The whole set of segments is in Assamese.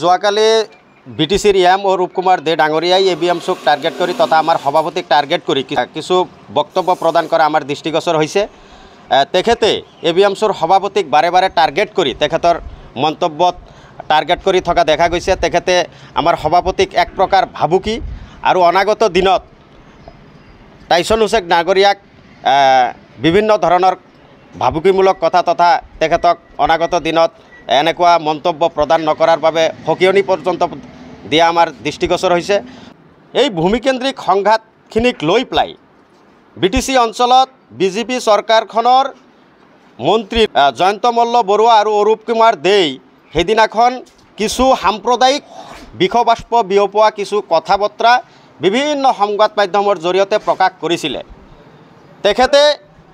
যোৱাকালি বিটিসির এম অরূপ কুমার দে ডাঙরিয়াই এবিএমসুক টার্গেট করে তথা আমার সভাপতিক টার্গেট করে কিছু বক্তব্য প্রদান করা আমার দৃষ্টিগোচর হয়েছে। তেখেতে এবিএমসুর সভাপতিক বারে বারে টার্গেট করে তেখেতর মন্তব্যত টার্গেট করে থকা দেখা গৈছে। তেখেতে আমার সভাপতিক এক প্রকার ভাবুকি আৰু অনাগত দিনত টাইসন হুছেইন ডাঙৰিয়াক বিভিন্ন ধৰণৰ ভাবুকিমূলক কথা তথা তেখেতক অনাগত দিনত এনেকুৱা মন্তব্য প্ৰদান নকৰাৰ বাবে সকিয়নি পৰ্যন্ত দিয়া আমাৰ দৃষ্টিগোচৰ হৈছে। এই ভূমিকেন্দ্ৰিক সংঘাতখিনিক লৈ পেলাই বিটিসি অঞ্চলত বিজেপি চৰকাৰখনৰ মন্ত্ৰী জয়ন্ত মল্ল বৰুৱা আৰু অৰূপ কুমাৰ দেই সেইদিনাখন কিছু সাম্প্ৰদায়িক বিষবাষ্প বিয়পোৱা কিছু কথা বতৰা বিভিন্ন সংবাদ মাধ্যমৰ জৰিয়তে প্ৰকাশ কৰিছিলে। তেখেতে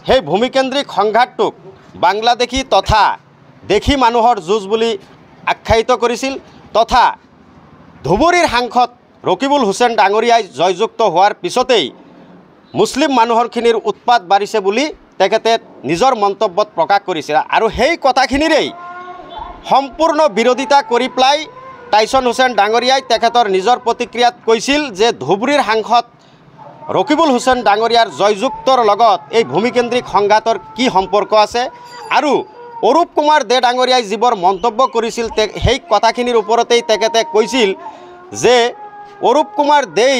সেই ভূমিকেন্দ্ৰিক সংঘাতটোক বাংলাদেশী তথা দেশী মানুহৰ যুঁজ বুলি আখ্যায়িত কৰিছিল তথা ধুবুৰীৰ সাংসদ ৰকিবুল হুছেইন ডাঙৰীয়াই জয়যুক্ত হোৱাৰ পিছতেই মুছলিম মানুহৰখিনিৰ উৎপাত বাঢ়িছে বুলি তেখেতে নিজৰ মন্তব্যত প্ৰকাশ কৰিছিল। আৰু সেই কথাখিনিৰেই সম্পূৰ্ণ বিৰোধিতা কৰি পেলাই টাইসন হুছেইন ডাঙৰীয়াই তেখেতৰ নিজৰ প্ৰতিক্ৰিয়াত কৈছিল যে ধুবুৰীৰ সাংসদ ৰকিবুল হুছেইন ডাঙৰীয়াৰ জয়যুক্তৰ লগত এই ভূমিকেন্দ্ৰিক সংঘাতৰ কি সম্পৰ্ক আছে আৰু অৰূপ কুমাৰ দে ডাঙৰীয়াই যিবোৰ মন্তব্য কৰিছিল সেই কথাখিনিৰ ওপৰতেই তেখেতে কৈছিল যে অৰূপ কুমাৰ দেই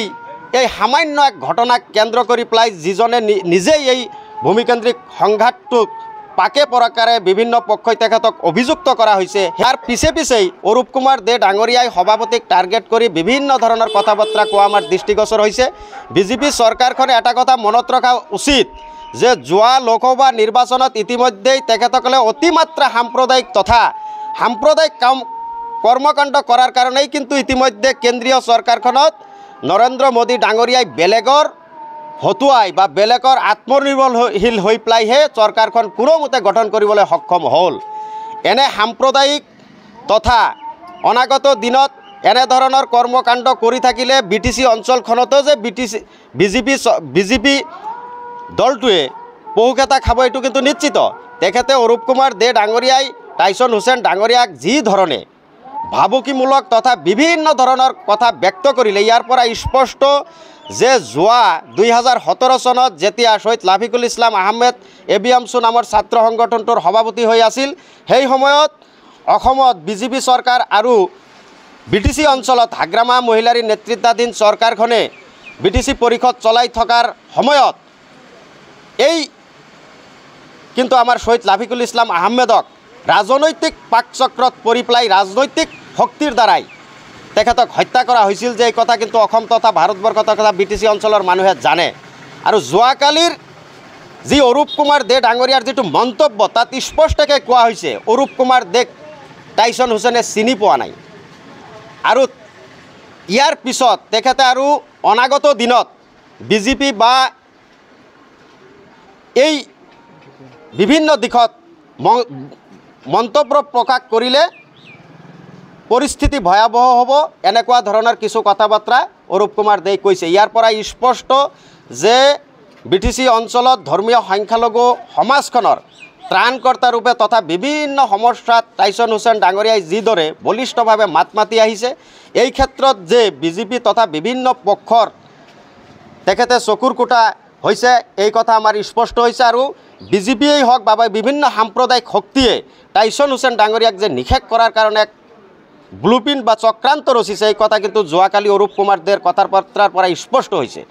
এই সামান্য এক ঘটনাক কেন্দ্ৰ কৰি পেলাই যিজনে নিজেই এই ভূমিকেন্দ্ৰিক সংঘাতটোক পাকে প্ৰকাৰে বিভিন্ন পক্ষই তেখেতক অভিযুক্ত কৰা হৈছে। ইয়াৰ পিছেই অৰূপ কুমাৰ দে ডাঙৰীয়াই সভাপতিক টাৰ্গেট কৰি বিভিন্ন ধৰণৰ কথা বতৰা কোৱা আমাৰ দৃষ্টিগোচৰ হৈছে। বিজেপি চৰকাৰখনে এটা কথা মনত ৰখা উচিত যে যোৱা লোকসভা নিৰ্বাচনত ইতিমধ্যেই তেখেতসকলে অতিমাত্ৰা সাম্প্ৰদায়িক তথা সাম্প্ৰদায়িক কৰ্মকাণ্ড কৰাৰ কাৰণেই কিন্তু ইতিমধ্যে কেন্দ্ৰীয় চৰকাৰখনত নৰেন্দ্ৰ মোদী ডাঙৰীয়াই বেলেগৰ হতুৱাই বা বেলেগৰ আত্মনিৰ্ভৰশীল হৈ পেলাইহে চৰকাৰখন কোনোমতে গঠন কৰিবলৈ সক্ষম হ'ল। এনে সাম্প্ৰদায়িক তথা অনাগত দিনত এনেধৰণৰ কৰ্মকাণ্ড কৰি থাকিলে বিটিসি অঞ্চলখনতো যে বিজেপি দলটোৱে বহুকেইটা খাব এইটো কিন্তু নিশ্চিত। তেখেতে অৰূপ কুমাৰ দে ডাঙৰীয়াই টাইসন হুছেইন ডাঙৰীয়াক যি ধৰণে ভাবুকিমূলক তথা বিভিন্ন ধৰণৰ কথা ব্যক্ত কৰিলে ইয়াৰ পৰা স্পষ্ট যে যোৱা 2017 চনত যেতিয়া শহীদ লাফিকুল ইছলাম আহমেদ এবিএমছু নামৰ ছাত্ৰ সংগঠনটোৰ সভাপতি হৈ আছিল সেই সময়ত অসমত বিজেপি চৰকাৰ আৰু বিটিসি অঞ্চলত হাগ্ৰামা মহিলাৰী নেতৃত্বাধীন চৰকাৰখনে বিটিসি পৰিষদ চলাই থকাৰ সময়ত এই কিন্তু আমাৰ শহীদ লাফিকুল ইছলাম আহমেদক ৰাজনৈতিক পাকচক্ৰত পৰি পেলাই ৰাজনৈতিক শক্তিৰ দ্বাৰাই তেখেতক হত্যা কৰা হৈছিল যে এই কথা কিন্তু অসম তথা ভাৰতবৰ্ষৰ কথা বিটিসি অঞ্চলৰ মানুহে জানে। আৰু যোৱাকালিৰ যি অৰূপ কুমাৰ দে ডাঙৰীয়াৰ যিটো মন্তব্য তাত স্পষ্টকৈ কোৱা হৈছে অৰূপ কুমাৰ দেক টাইসন হুছেইনে চিনি পোৱা নাই। আৰু ইয়াৰ পিছত তেখেতে আৰু অনাগত দিনত বিজেপি বা এই বিভিন্ন দিশত মন্তব্য প্ৰকাশ কৰিলে পৰিস্থিতি ভয়াবহ হ'ব এনেকুৱা ধৰণৰ কিছু কথা বতৰা অৰূপ কুমাৰ দেই কৈছে। ইয়াৰ পৰা স্পষ্ট যে বিটিসি অঞ্চলত ধৰ্মীয় সংখ্যালঘু সমাজখনৰ ত্ৰাণকৰ্তা ৰূপে তথা বিভিন্ন সমস্যাত টাইসন হুছেইন ডাঙৰীয়াই যিদৰে বলিষ্ঠভাৱে মাত মাতি আহিছে এই ক্ষেত্ৰত যে বিজেপি তথা বিভিন্ন পক্ষৰ তেখেতে চকুৰ কুটা হৈছে এই কথা আমাৰ স্পষ্ট হৈছে। আৰু বিজেপিয়েই হওক বা বিভিন্ন সাম্প্ৰদায়িক শক্তিয়ে টাইসন হুছেইন ডাঙৰীয়াক যে নিষেধ কৰাৰ কাৰণে এক ব্লুপ্ৰিণ্ট বা চক্ৰান্ত ৰচিছে এই কথা কিন্তু যোৱাকালি অৰূপ কুমাৰ দেৰ কথাৰ বতৰাৰ পৰা স্পষ্ট হৈছে।